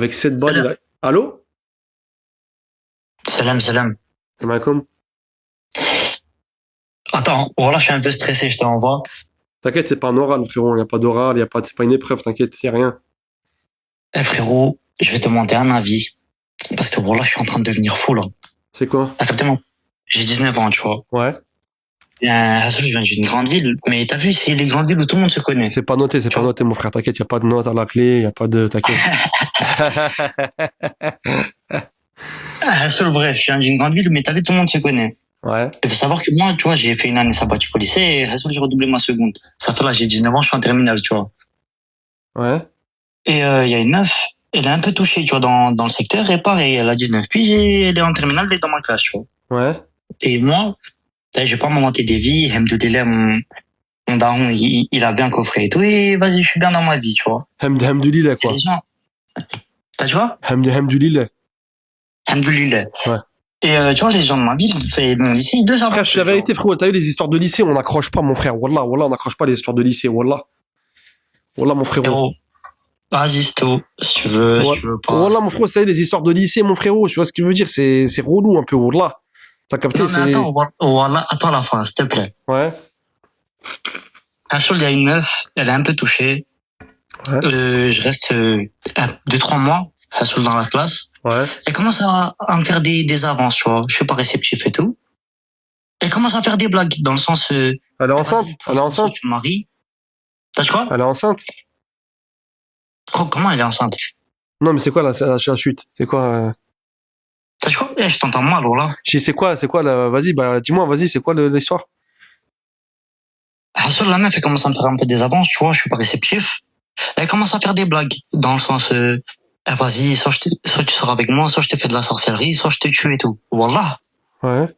Avec 7 balles, Salam, Allô? salam, salam. Salam alaikum. Attends, voilà, je suis un peu stressé, je te l'envoie. T'inquiète, c'est pas un oral, frérot. Y a pas d'oral, c'est pas une épreuve, t'inquiète, y a rien. Eh frérot, je vais te demander un avis. Parce que voilà, je suis en train de devenir fou là. C'est quoi? T'as capté moi? J'ai 19 ans, tu vois. Ouais. Je viens d'une grande ville, mais t'as vu, c'est les grandes villes où tout le monde se connaît. C'est Tu pas vois? noté, mon frère. T'inquiète, y a pas de note à la clé, y a pas de, t'inquiète. Bref, je viens d'une grande ville, mais t'as vu, tout le monde se connaît. Ouais. Il faut savoir que moi, tu vois, j'ai fait une année sabbatique au lycée et j'ai redoublé ma seconde. Ça fait là, j'ai 19 ans, je suis en terminale, tu vois. Ouais. Et il y a une meuf, elle est un peu touchée, tu vois, dans le secteur, et pareil, elle a 19 puis elle est en terminale, elle est dans ma classe, tu vois. Ouais. Et moi, je vais pas m'inventer des vies, Alhamdoulilah, mon daron, il a bien coffré et tout, et vas-y, je suis bien dans ma vie, tu vois. Hamdoulilah, Et quoi. les gens, tu vois, Hamdoulilah. Alhamdoulilah. Ouais. Et tu vois, les gens de ma ville, fait mon lycée, ils deux Frère, avant. je suis la vérité, frérot. T'as vu les histoires de lycée, on n'accroche pas, mon frère. Wallah, wallah, on n'accroche pas les histoires de lycée, wallah. Wallah, mon frérot. Frérot, vas-y, c'est tout, si tu veux, si Wallah, tu veux pas. wallah, mon frérot, ça y est, les histoires de lycée, mon frérot. Tu vois ce que je veux dire? C'est relou un peu, wallah. T'as capté, Non, mais c'est... attends, voilà, attends la fin, s'il te plaît. Ouais. Un jour, il y a une meuf, elle est un peu touchée. Ouais. Je reste 2-3 mois, un jour dans la classe. Ouais. Elle commence à me faire des avances, tu vois. Je suis pas réceptif et tout. Elle commence à faire des blagues, dans le sens... Elle est enceinte? Elle est enceinte? Tu te maries. T'as quoi? Elle est enceinte? Comment elle est enceinte? Non, mais c'est quoi la chute? C'est quoi? T'as quoi? Je t'entends mal, là. C'est quoi vas-y, bah, dis-moi, vas-y, c'est quoi l'histoire? La meuf, elle commence à me faire un peu des avances, tu vois, je suis pas réceptif. Elle commence à faire des blagues, dans le sens, vas-y, soit tu sors avec moi, soit je te fais de la sorcellerie, soit je te tue et tout. Wallah. Ouais.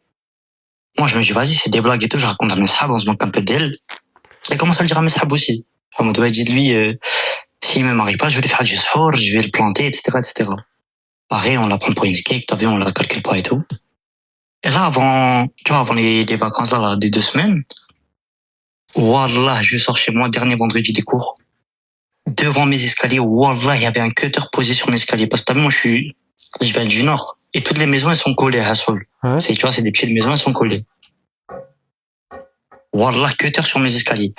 Moi, je me dis, vas-y, c'est des blagues et tout, je raconte à mes sahabs, on se moque un peu d'elle. Elle commence à le dire à mes sahabs aussi. En mode, ouais, dis-lui, s'il me marie pas, je vais lui faire du sport, je vais le planter, etc., etc. Pareil, on la prend pour une cake, t'as vu, on la calcule pas et tout. Et là, avant les vacances, là, des 2 semaines, Wallah, je sors chez moi, dernier vendredi des cours. Devant mes escaliers, Wallah, il y avait un cutter posé sur mes escaliers. Parce que t'as vu, moi, je viens du nord. Et toutes les maisons, elles sont collées à sol. Ouais. Tu vois, c'est des pieds de maison, elles sont collées. Wallah, cutter sur mes escaliers.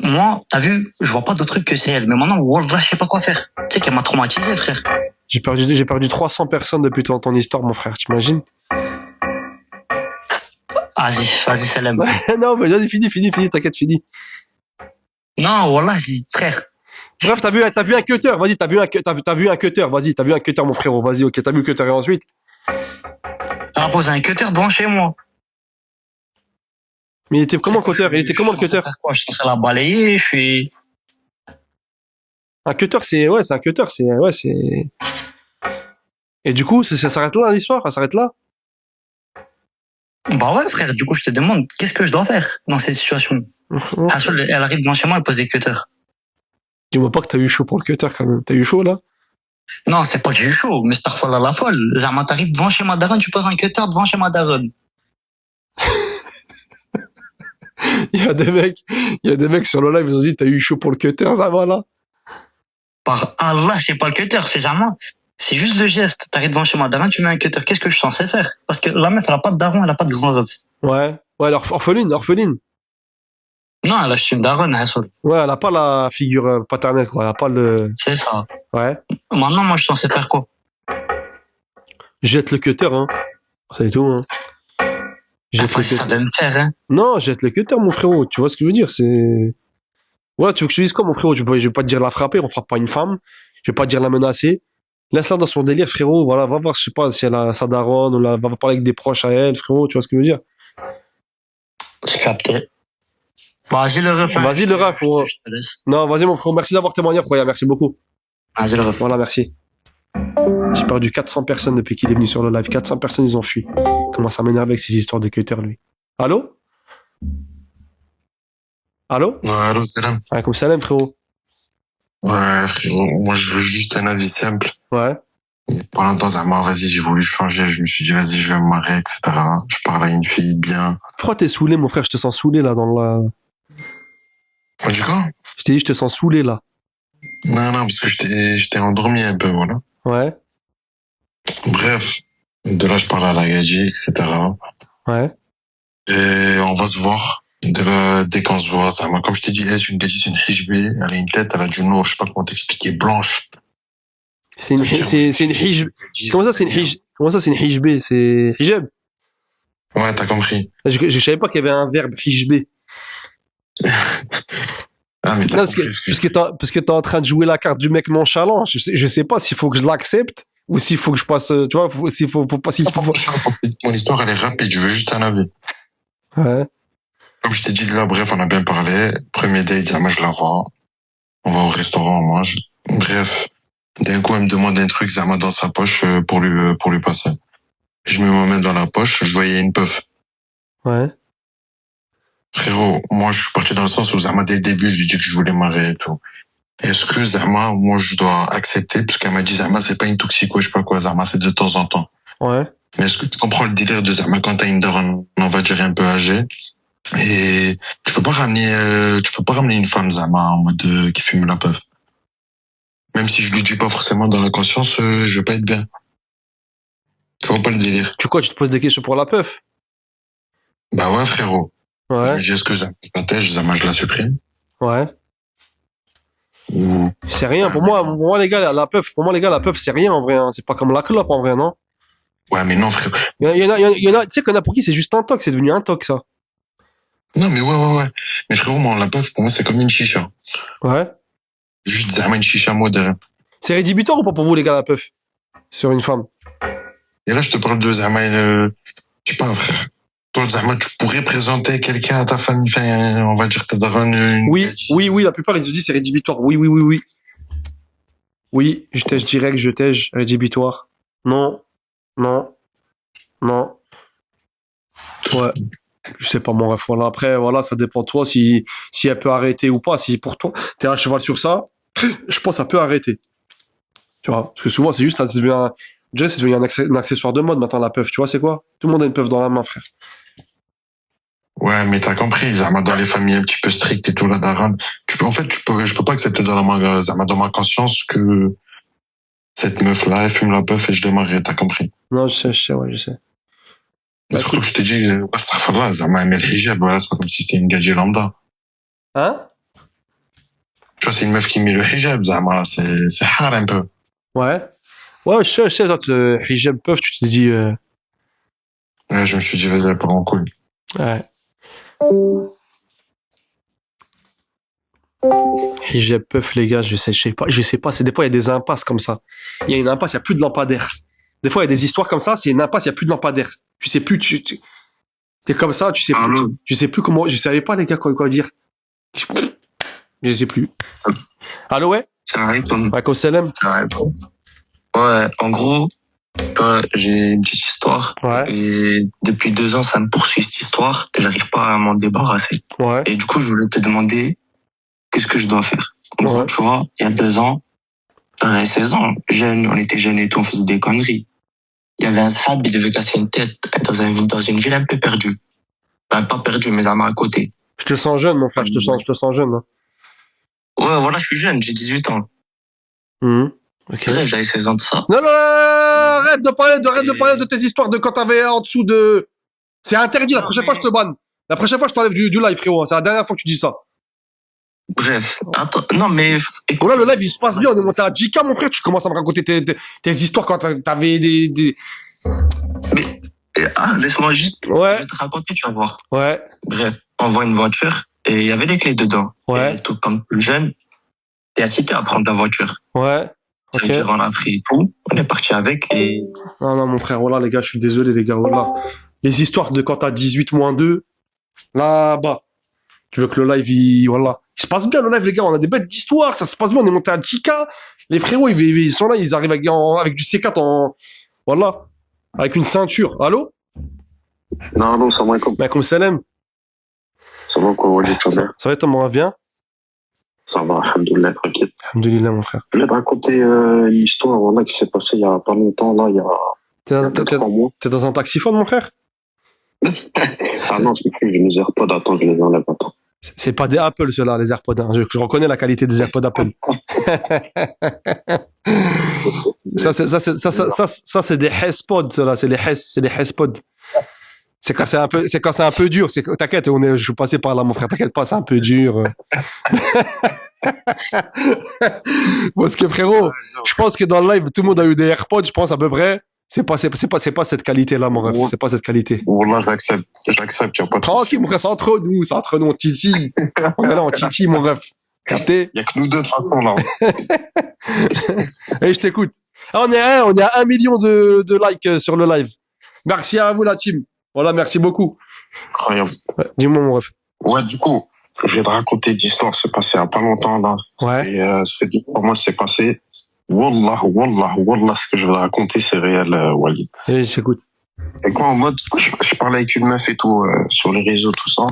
Moi, t'as vu, je vois pas d'autre truc que c'est elle. Mais maintenant, Wallah, je sais pas quoi faire. Tu sais qu'elle m'a traumatisé, frère. J'ai perdu 300 personnes depuis ton histoire, mon frère, t'imagines? Vas-y, salam. Non, mais vas-y, fini, t'inquiète, fini. Non, Wallah, frère. Bref, t'as vu un cutter, vas-y, t'as vu un cutter, vas-y, t'as vu un cutter, mon frérot, vas-y, ok, t'as vu le cutter et ensuite? Elle a posé un cutter devant chez moi. Mais il était comment, cutter? Il était comment, le cutter? Je suis censé la balayer, je suis... Un cutter, c'est un cutter, c'est... Et du coup, ça s'arrête là, l'histoire? Ça s'arrête là? Bah ouais, frère, du coup, je te demande, qu'est-ce que je dois faire dans cette situation? Elle arrive devant chez moi, elle pose des cutters. Dis-moi pas que t'as eu chaud pour le cutter, quand même. T'as eu chaud, là? Non, c'est pas que j'ai eu chaud, mais c'est parfois la folle. Zama, t'arrives devant chez ma daronne, tu poses un cutter devant chez ma daronne. Il y a des mecs sur le live, ils ont dit, t'as eu chaud pour le cutter, ça va, là? Par Allah, c'est pas le cutter, c'est Zama. C'est juste le geste. T'arrives devant chez ma daronne, tu mets un cutter. Qu'est-ce que je suis censé faire? Parce que la meuf, elle a pas de daron, elle a pas de grand ref. Ouais, alors, orpheline. Non, elle a juste une daronne, Hassoul. Ouais, elle a pas la figure paternelle, quoi. Elle a pas le... C'est ça. Ouais. Maintenant, moi, je suis censé faire quoi? Jette le cutter, hein. C'est tout, hein. Jette le Ça cutter. va me faire, hein. Non, jette le cutter, mon frérot. Tu vois ce que je veux dire? C'est... Ouais, tu veux que je te dise quoi, mon frérot? Je vais pas te dire la frapper, on frappe pas une femme. Je vais pas te dire la menacer. Laisse-la dans son délire, frérot. Voilà, va voir, je sais pas, si elle a sa daronne, ou va parler avec des proches à elle, frérot. Tu vois ce que je veux dire? J'ai capté. Vas-y, le ref. Vas-y, le ref. Je te laisse. Non, vas-y, mon frérot. Merci d'avoir témoigné, frérot. Merci beaucoup. Vas-y, le ref. Voilà, merci. J'ai perdu 400 personnes depuis qu'il est venu sur le live. 400 personnes, ils ont fui. Il commence à m'énerver avec ses histoires de cutter, lui. Allô? Allô? Ouais, allô, salam. Alaikum salam, frérot. Ouais, frérot, moi je veux juste un avis simple. Ouais. Il y a pas longtemps, vas-y, j'ai voulu changer, je me suis dit, vas-y, je vais me marier, etc. Je parle à une fille bien. Pourquoi t'es saoulé, mon frère? Je te sens saoulé, là, dans la... On dit quoi? Je t'ai dit, je te sens saoulé, là. Non, parce que j'étais endormi un peu, voilà. Ouais. Bref, de là, je parle à la Gadji, etc. Ouais. Et on va se voir. De là, dès qu'on se voit, ça, moi, comme je t'ai dit, elle, c'est une Gadji, c'est une hijbi. Elle a une tête, elle a du noir, je sais pas comment t'expliquer, blanche. C'est une, Ça veut dire, c'est une hijb. Comment ça, c'est une hijb? Comment ça, c'est une hijb? C'est hijab? Ouais, t'as compris. Je savais pas qu'il y avait un verbe hijb. Ah, mais Non, t'as parce que, compris ce que parce que t'es en train de jouer la carte du mec nonchalant. Je sais pas s'il faut que je l'accepte ou s'il faut que je passe, tu vois, faut pas, s'il faut. Mon histoire, elle est rapide, je veux juste un avis. Ouais. Comme je t'ai dit, là, bref, on a bien parlé. Premier date, Zama, je la vois. On va au restaurant, on mange. Bref. D'un coup, elle me demande un truc, Zama, dans sa poche, pour lui passer. Je mets ma main dans la poche, je voyais une puff. Ouais. Frérot, moi, je suis parti dans le sens où Zama, dès le début, je lui ai dit que je voulais marier et tout. Est-ce que Zama, moi, je dois accepter, parce qu'elle m'a dit, Zama, c'est pas une toxico, je sais pas quoi, Zama, c'est de temps en temps. Ouais. Mais est-ce que tu comprends le délire de Zama quand t'as une daronne, on va dire, un peu âgée? Et tu peux pas ramener une femme Zama en mode qui fume la puff. Même si je lui dis pas forcément dans la conscience, je vais pas être bien. Tu vois pas le délire? Tu quoi, tu te poses des questions pour la puff? Bah ouais, frérot. Je Ouais. me dis, est-ce que Zama protège, Zama, je la supprime? Ouais. Ou, C'est rien. Pour moi, les gars, la puff, c'est rien en vrai. Hein. C'est pas comme la clope en vrai, non? ouais, mais non, frérot. Il y en a, tu sais qu'il y en a pour qui c'est juste un toc, c'est devenu un toc, ça. Non, mais ouais. Mais frérot, moi, la puff, pour moi, c'est comme une chicha. Ouais. Juste Zama, une chicha moderne. C'est rédhibitoire ou pas pour vous, les gars, la puff? Sur une femme? Et là, je te parle de Zama, je sais pas, frère. Toi, Zama, tu pourrais présenter quelqu'un à ta famille, enfin, on va dire, ta daronne, Oui, la plupart, ils se disent c'est rédhibitoire. Oui. Oui, je tège direct, je tège, rédhibitoire. Non. Ouais. Je sais pas, mon ref, voilà. Après, voilà, ça dépend de toi si elle peut arrêter ou pas. Si pour toi, t'es à cheval sur ça, je pense que ça peut arrêter. Tu vois? Parce que souvent, c'est juste, déjà, c'est devenu un accessoire de mode maintenant, la puff. Tu vois, c'est quoi? Tout le monde a une puff dans la main, frère. Ouais, mais t'as compris, Zama, dans les familles un petit peu strictes et tout, la daronne. Je peux pas accepter Zama, dans ma conscience que cette meuf-là, elle fume la puff et je démarrerai, t'as compris. Non, ouais, je sais. Bah, Surtout écoute. que je t'ai dit, astaghfirullah, Zama, elle met le hijab, voilà, c'est pas comme si c'était une gadget lambda. Hein? Tu vois, c'est une meuf qui met le hijab, Zama, c'est hard un peu. Ouais. Ouais, je sais, toi, le hijab puff, tu te dis, Ouais, je me suis dit, vas-y, elle part en couille. ouais. Hijab puff, les gars, je sais pas, c'est des fois, il y a des impasses comme ça. Il y a une impasse, il y a plus de lampadaire. Des fois, il y a des histoires comme ça, c'est une impasse, il y a plus de lampadaire. Tu sais plus, t'es comme ça, Allô? tu sais plus comment, je savais pas, les gars, quoi dire. Je sais plus. Allô, ouais? Ça arrive comme Ouais, salam. ça arrive. Ouais, en gros, tu vois, j'ai une petite histoire. Ouais, Et depuis 2 ans, ça me poursuit cette histoire. Et j'arrive pas à m'en débarrasser. ouais, Et du coup, je voulais te demander, qu'est-ce que je dois faire? En gros, ouais. tu vois, il y a 2 ans, j'avais 16 ans, jeune, on était jeunes et tout, on faisait des conneries. Il y avait un sahab, il devait casser une tête dans une ville un peu perdue. Enfin, pas perdue, mais à côté. Je te sens jeune, mon frère, je te sens jeune. Hein. Ouais, voilà, je suis jeune, j'ai 18 ans. Ok. Ouais, j'avais 16 ans de ça. Non, arrête de parler de tes histoires de quand t'avais en dessous de... C'est interdit, la prochaine fois, je te banne. La prochaine fois, je t'enlève du live, frérot. C'est la dernière fois que tu dis ça. Bref, attends, non, mais... Oh là, le live, il se passe bien. On est monté à 10K, mon frère. Tu commences à me raconter tes histoires quand t'avais des... Mais, laisse-moi juste... Ouais. Je vais te raconter, tu vas voir. Ouais. Bref, on voit une voiture et il y avait les clés dedans. Ouais. Et tout comme plus jeune, t'es incité à prendre la voiture. Ouais. Ça Ok. veut dire, on a pris tout, on est parti avec et... Non, mon frère, voilà, les gars, je suis désolé, les gars, voilà. Les histoires de quand t'as 18 moins 2, là-bas. Tu veux que le live, voilà. Il se passe bien, le live, les gars, on a des bêtes d'histoires, ça se passe bien, on est monté à 10K. Les frérots, ils sont là, ils arrivent avec du C4 voilà. Avec une ceinture. Allô? Non, non, salam alaikum. Maaleykoum salam. Ça va quoi, Walid, tu vas bien? Ça va, Tom, on va bien? Ça va, alhamdoulilah, tranquille. Alhamdoulilah, mon frère. Je voulais te raconter une histoire voilà, qui s'est passée il y a pas longtemps, là, il y a 3 mois. T'es dans un taxiphone, mon frère? Ah non, c'est plus, j'ai mes AirPods, attends, je les enlève, attends. C'est pas des Apple, ceux-là, les AirPods. Hein. Je reconnais la qualité des AirPods Apple. Ça, c'est des HESPods, ceux-là. C'est les HESPods. C'est quand c'est un peu dur. T'inquiète, je suis passé par là, mon frère. T'inquiète pas, c'est un peu dur. Parce que frérot, je pense que dans le live, tout le monde a eu des AirPods, je pense à peu près. C'est pas cette qualité-là, mon ref. C'est pas cette qualité. Wallah, j'accepte, y a pas de Tranquille, mon frère, c'est entre nous, Titi. On est là en Titi, mon ref. Capté? y a que nous deux, de toute façon, là. Et je t'écoute. Ah, on est à 1 million de likes sur le live. Merci à vous, la team. Voilà, merci beaucoup. Incroyable. Ouais, dis-moi, mon ref. Ouais, du coup, je vais te raconter d'histoire, c'est passé il y a pas longtemps, là. Ouais. Et, pour moi, c'est passé. Wallah, ce que je vais te raconter, c'est réel, Walid. Et je t'écoute. C'est quoi, en mode, je parlais avec une meuf et tout, sur les réseaux, tout ça.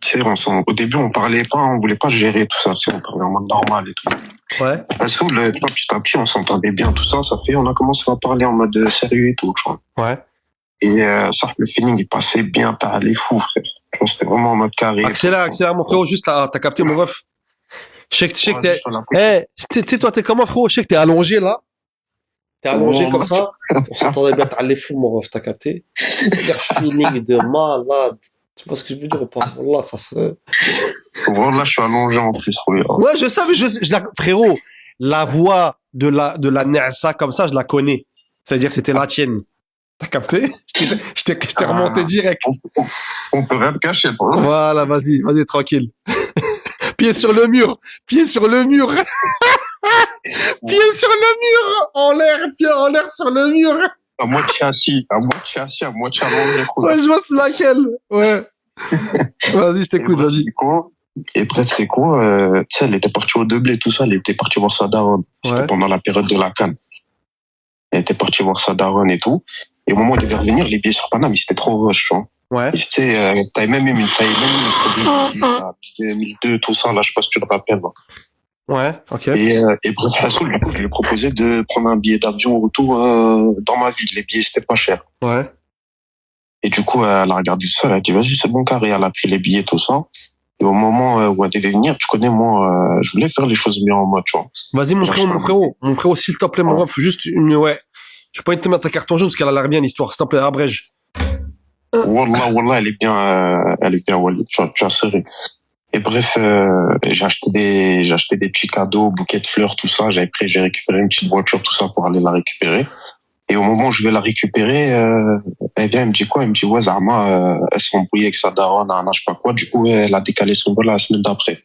Tu sais, au début, on parlait pas, on voulait pas gérer tout ça, tu sais, on parlait en mode normal et tout. Ouais. Petit à petit, on s'entendait bien, tout ça, on a commencé à parler en mode sérieux et tout, tu vois. Ouais. Et, ça, le feeling, il passait bien, t'as les fous, frère. Tu vois, c'était vraiment en mode carré. Accélère, mon frérot, juste là, t'as capté, mon ref. Je sais que t'es, tu sais, toi, t'es comment, frérot? Je sais que t'es allongé, là. T'es allongé comme ça. On s'entendait bien, t'as les fous, mon ref, t'as capté? C'est un feeling de malade. Tu vois ce que je veux dire ou pas? Wallah, ça se... Voilà, je suis allongé en plus, regarde. Ouais, je savais, frérot, la voix de la Nessa comme ça, je la connais. C'est-à-dire que c'était la tienne. T'as capté? Je t'ai remonté direct. On peut rien te cacher, toi. Voilà, vas-y, tranquille. Pied sur le mur. Pied sur le mur. En l'air, pied en l'air sur le mur. À moitié assis, à moitié allongé. Ouais, je vois c'est laquelle. Ouais. Vas-y, je t'écoute, vas-y. Et bref, c'est quoi, tu sais, elle était partie au Deblé, tout ça, elle était partie voir sa daronne. C'était pendant la période de la CAN. Elle était partie voir sa daronne et tout. Et au moment où elle devait revenir, les billets sur Paname, ils étaient trop rush, tu vois. Ouais. Et tu sais, t'avais même une story 2002, tout ça, là, je sais pas si tu te rappelles, là. Ouais, ok. Et bref, Hassoul, du coup, je lui ai proposé de prendre un billet d'avion au retour, dans ma ville. Les billets, c'était pas cher. Ouais. Et du coup, elle a regardé ça, elle a dit, vas-y, c'est bon, carré. Elle a pris les billets, tout ça. Et au moment où elle devait venir, tu connais, moi, je voulais faire les choses bien en mode, tu vois. Vas-y, mon frérot, s'il te plaît, mon ref, juste ouais. Je peux pas te mettre ta carton jaune parce qu'elle a l'air bien, l'histoire. S'il te plaît, abrège. Wallah, elle est bien, Walid. Tu as serré. Et bref, j'ai acheté des petits cadeaux, bouquets de fleurs, tout ça. J'ai récupéré une petite voiture, tout ça, pour aller la récupérer. Et au moment où je vais la récupérer, elle vient, elle me dit quoi? Elle me dit, ouais, Zahma, elle s'est embrouillée avec sa daronne, je sais pas quoi. Du coup, elle a décalé son vol la semaine d'après.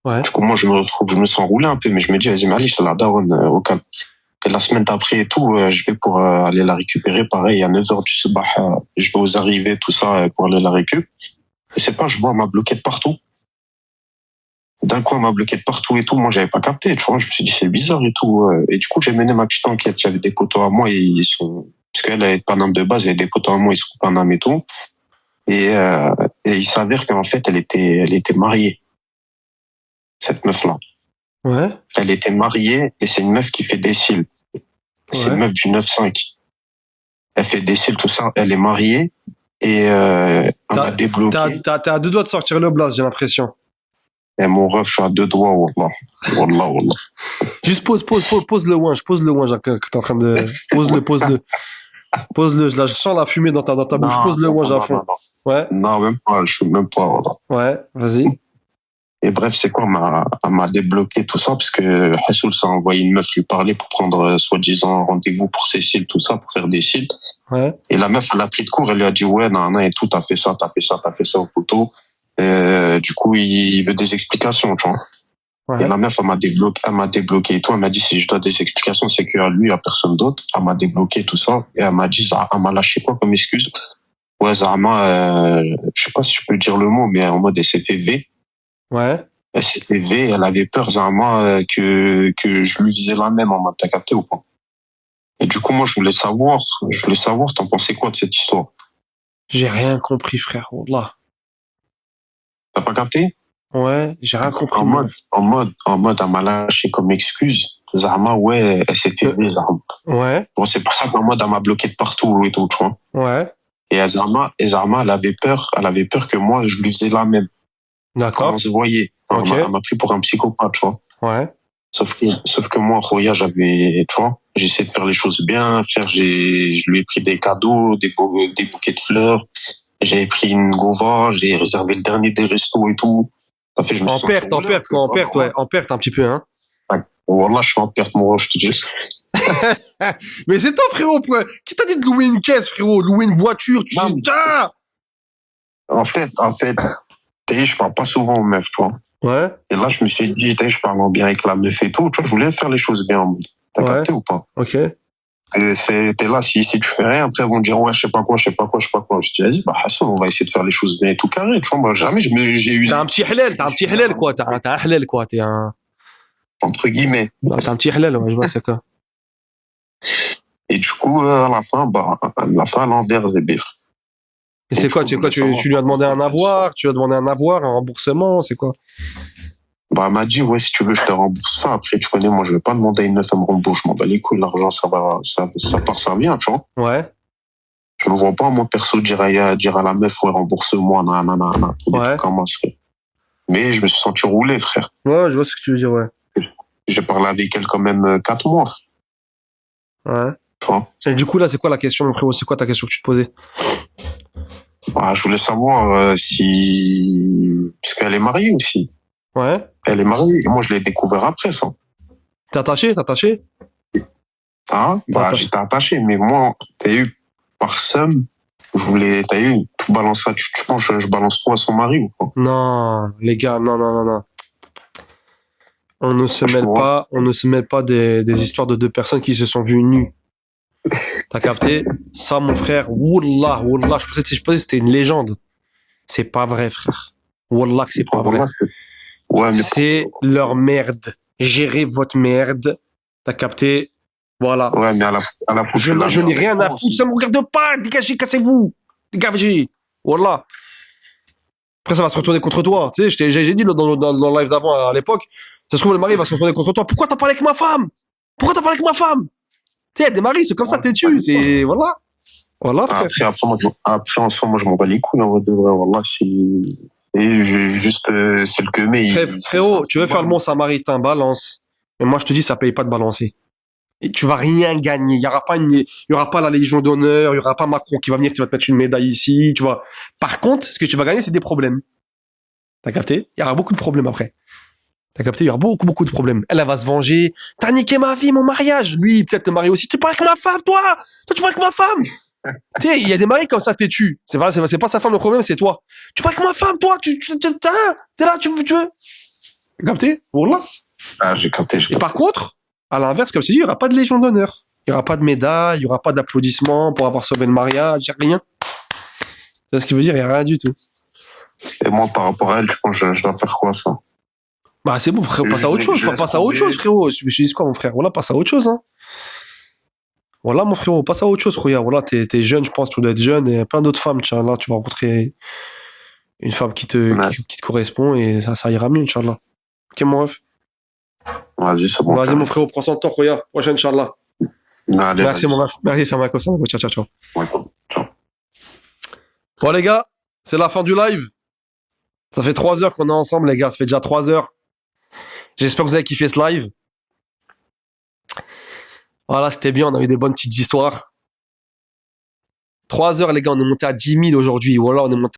Ouais. Du coup, moi, je me sens roulé un peu, mais je me dis, vas-y, Mali, c'est la daronne, au calme. Et la semaine d'après et tout, je vais pour aller la récupérer. Pareil, à 9h du sabah, je vais aux arrivées, tout ça, pour aller la récup. Et c'est pas, je vois, elle m'a bloqué de partout. D'un coup, elle m'a bloqué de partout et tout. Moi, j'avais pas capté, tu vois. Je me suis dit, c'est bizarre et tout. Et du coup, j'ai mené ma petite enquête. Il y avait des potos à moi, parce qu'elle est de Paname de base, il y avait des potos à moi, ils sont de Paname et tout. Et il s'avère qu'en fait, elle était mariée. Cette meuf-là. Ouais. Elle était mariée et c'est une meuf qui fait des cils. C'est une meuf du 9-5. Elle fait des cils, tout ça. Elle est mariée et elle m'a débloqué. T'as à 2 doigts de sortir le blast, j'ai l'impression. Et mon ref, je suis à 2 doigts, wallah. Juste pose le ouinge, Jacques, que t'es en train de... Pose-le, là, je sens la fumée dans ta bouche. Pose le ouinge à fond. Ouais. Non, même pas, je suis même pas, voilà. Ouais, vas-y. Et bref, c'est quoi, elle m'a débloqué tout ça, parce que Hassoul s'est envoyé une meuf lui parler pour prendre, soi-disant, rendez-vous pour ses cils, tout ça, pour faire des cils. Ouais. Et la meuf, elle a pris de court, elle lui a dit, ouais, non, et tout, t'as fait ça au poteau. Du coup, il veut des explications, tu vois. Ouais. Et la meuf, elle m'a débloqué et tout. Elle m'a dit, si je dois des explications, c'est qu'à lui, à personne d'autre. Elle m'a débloqué tout ça. Et elle m'a dit, elle m'a lâché quoi comme excuse? Ouais, Zahma, je sais pas si je peux dire le mot, mais en mode, elle s'est fait V. Ouais. Elle s'est fait V, elle avait peur, Zahma, que je lui disais la même en mode, t'as capté ou pas? Et du coup, moi, je voulais savoir, t'en pensais quoi de cette histoire? J'ai rien compris, frère, wallah. T'as pas capté? Ouais, j'ai rien compris. En mode, elle m'a lâché comme excuse. Zahma, ouais, elle s'est fait V, Zahma. Ouais. Bon, c'est pour ça qu'en mode, elle m'a bloqué de partout et tout, tu vois. Ouais. Et Zahma, elle avait peur que moi, je lui faisais la même. Quand D'accord. on se voyait. Ok. Elle m'a pris pour un psychopathe, tu vois. Ouais. Sauf que moi, Roya, j'avais, tu vois, j'essaie de faire les choses bien, frère. Je lui ai pris des cadeaux, des bouquets de fleurs. J'avais pris une gova, j'ai réservé le dernier des restos et tout. Ça fait, je me suis senti En roulé un perte, peu, quoi, en tu vois, perte, ouais. En perte un petit peu, hein. normal. Wallah, je suis en perte, mon je te dis. Mais c'est toi, frérot, qui t'a dit de louer une caisse, frérot? Louer une voiture, tu Non, dis, mais- ah! En fait, t'as vu, je parle pas souvent aux meufs, tu vois. Ouais, Et là, je me suis dit, t'as vu, je parle bien avec la meuf et tout, tu vois, je voulais faire les choses bien en mode. T'as Ouais. capté ou pas? ok. T'es là, si tu fais rien, après, ils vont te dire, ouais, je sais pas quoi. Je dis, vas-y, bah, Hassan, on va essayer de faire les choses bien et tout carré, tu vois. Moi, jamais j'ai eu, T'as un petit halal, quoi. T'as un halal, quoi. T'es un, entre guillemets. t'as un petit halal, ouais, je vois, c'est quoi. Et du coup, à la fin, à l'envers, c'est bif. Et c'est quoi, Du coup, je voulais tu lui as savoir demandé un comment ça se avoir, tu lui as demandé un avoir, un remboursement, c'est quoi? Bah, elle m'a dit, ouais, si tu veux, je te rembourse ça. Après, tu connais, moi, je vais pas demander à une meuf à me rembourser. Je m'en bats les couilles, l'argent, ça part, ça vient, tu vois. Ouais, Je me vois pas, moi, perso, dire à la meuf, ouais, rembourse-moi, nanana, pour des Ouais. trucs comme ça. Mais je me suis senti roulé, frère. ouais, je vois ce que tu veux dire, ouais. J'ai parlé avec elle quand même 4 mois, Ouais. tu vois. Et du coup, là, c'est quoi la question, mon frérot? C'est quoi ta question que tu te posais? Bah, je voulais savoir si... Parce qu'elle est mariée aussi. Ouais. Elle est mariée. Et moi, je l'ai découvert après, ça. T'es attaché? T'es attaché? Hein? Bah, Attends. j'étais attaché. Mais moi, t'as eu, par somme, je voulais, t'as eu, tout balancer. Tu penses que je balance tout à son mari ou quoi? Non, les gars, non. On ne se mêle Franchement. pas, on ne se mêle pas des histoires de deux personnes qui se sont vues nues. T'as capté? Ça, mon frère, wallah, je pensais que c'était une légende. C'est pas vrai, frère. Wallah que c'est pas vrai. Voilà, ouais, mais C'est leur merde. Gérez votre merde. T'as capté? Voilà. ouais, mais à la Je n'ai rien à foutre, ça me regarde pas. Dégagez, cassez-vous. Dégagez. Wallah. Après, ça va se retourner contre toi. Tu sais, j'ai dit dans le live d'avant à l'époque, ça se trouve, le mari va se retourner contre toi. Pourquoi t'as parlé avec ma femme? Pourquoi t'as parlé avec ma femme? Tu sais, il y a des maris, c'est comme ça, têtu. C'est, voilà. Voilà, frère. Après, en soi, moi, je m'en bats les couilles, en vrai de vrai. Wallah, et juste, c'est le que mais. Frérot, tu veux faire le bon samaritain, balance. Mais moi, je te dis, ça paye pas de balancer. Et tu vas rien gagner. Il y aura pas la Légion d'honneur, il y aura pas Macron qui va venir, qui va te mettre une médaille ici, tu vois. Par contre, ce que tu vas gagner, c'est des problèmes. T'as capté? Il y aura beaucoup de problèmes après. T'as capté? Il y aura beaucoup de problèmes. Elle va se venger. T'as niqué ma vie, mon mariage. Lui, peut-être le mari aussi. Tu parles avec ma femme, toi! Toi, tu parles avec ma femme! Tu sais, il y a des maris comme ça, têtus. C'est pas sa femme le problème, c'est toi. Tu parles avec ma femme, toi! T'es là, tu veux? T'as capté? Voilà. Ah, j'ai capté. Et par contre, à l'inverse, comme je t'ai dit, il n'y aura pas de Légion d'honneur. Il n'y aura pas de médaille, il n'y aura pas d'applaudissements pour avoir sauvé le mariage, il n'y a rien. C'est ce qui veut dire, il n'y a rien du tout. Et moi, par rapport à elle, je pense que je dois faire quoi, ça? Bah, c'est bon, frérot, passe à autre chose, Je laisse passe à autre chose, tomber. frérot. Je me suis dit quoi, mon frère? Voilà, passe à autre chose, hein. Voilà, mon frérot, passe à autre chose, regarde. Voilà, t'es jeune, je pense, tu dois être jeune, et il y a plein d'autres femmes, tiens, là, tu vas rencontrer une femme qui Ouais. te correspond, et ça ira mieux, Inch'Allah. Ok, mon ref? Vas-y, c'est bon. Vas-y, mon frérot, prends soin de toi, regarde. Prochaine, Inch'Allah. Allez, Merci, vas-y. mon ref. Merci, salam alaikum, salam alaikum. Ciao. Ouais, ciao. Bon, les gars, c'est la fin du live. Ça fait 3 heures qu'on est ensemble, les gars. Ça fait déjà 3 heures. J'espère que vous avez kiffé ce live. Voilà, c'était bien. On a eu des bonnes petites histoires. 3 heures, les gars. On est monté à 10 000 aujourd'hui. Voilà, on est monté